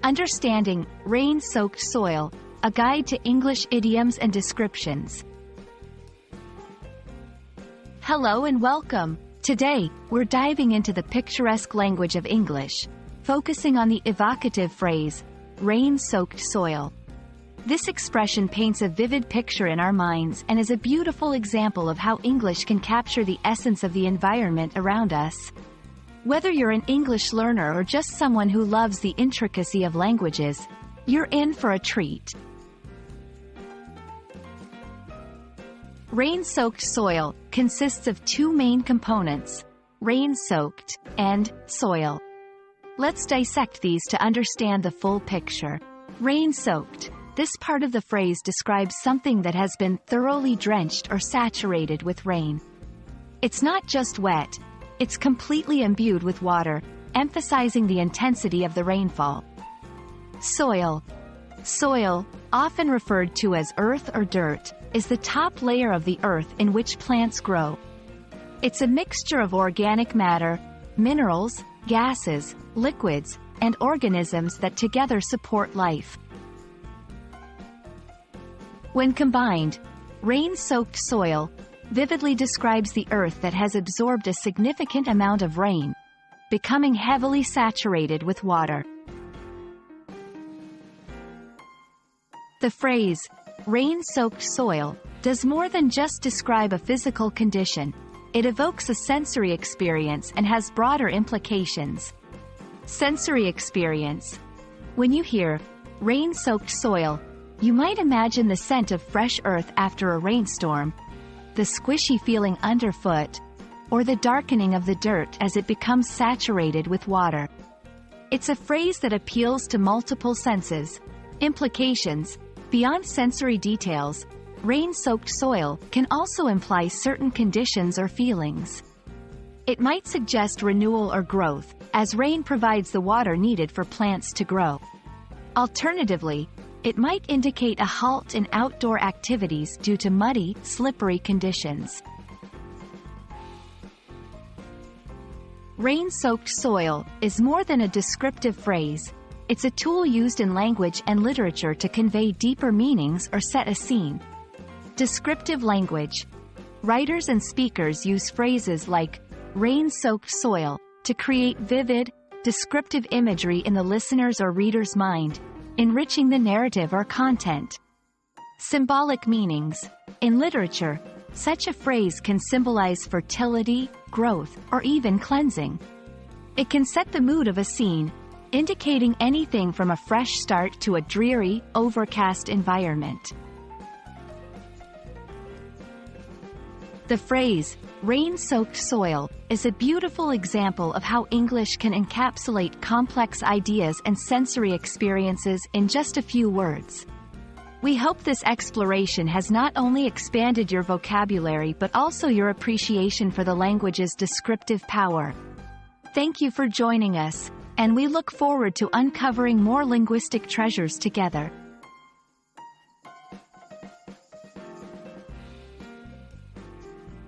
Understanding rain-soaked soil, a guide to English idioms and descriptions. Hello and welcome. Today, we're diving into the picturesque language of English, focusing on the evocative phrase, rain-soaked soil. This expression paints a vivid picture in our minds and is a beautiful example of how English can capture the essence of the environment around us. Whether you're an English learner or just someone who loves the intricacy of languages, you're in for a treat. Rain-soaked soil consists of two main components, rain-soaked and soil. Let's dissect these to understand the full picture. Rain-soaked. This part of the phrase describes something that has been thoroughly drenched or saturated with rain. It's not just wet, it's completely imbued with water, emphasizing the intensity of the rainfall. Soil. Soil, often referred to as earth or dirt, is the top layer of the earth in which plants grow. It's a mixture of organic matter, minerals, gases, liquids, and organisms that together support life. When combined, rain-soaked soil vividly describes the earth that has absorbed a significant amount of rain, becoming heavily saturated with water. The phrase, rain-soaked soil, does more than just describe a physical condition. It evokes a sensory experience and has broader implications. Sensory experience. When you hear rain-soaked soil, you might imagine the scent of fresh earth after a rainstorm, the squishy feeling underfoot, or the darkening of the dirt as it becomes saturated with water. It's a phrase that appeals to multiple senses. Implications. Beyond sensory details, rain-soaked soil can also imply certain conditions or feelings. It might suggest renewal or growth, as rain provides the water needed for plants to grow. Alternatively, it might indicate a halt in outdoor activities due to muddy, slippery conditions. Rain-soaked soil is more than a descriptive phrase. It's a tool used in language and literature to convey deeper meanings or set a scene. Descriptive language. Writers and speakers use phrases like rain-soaked soil to create vivid, descriptive imagery in the listener's or reader's mind, enriching the narrative or content. Symbolic meanings. In literature, such a phrase can symbolize fertility, growth, or even cleansing. It can set the mood of a scene, indicating anything from a fresh start to a dreary, overcast environment. The phrase, rain-soaked soil, is a beautiful example of how English can encapsulate complex ideas and sensory experiences in just a few words. We hope this exploration has not only expanded your vocabulary but also your appreciation for the language's descriptive power. Thank you for joining us, and we look forward to uncovering more linguistic treasures together.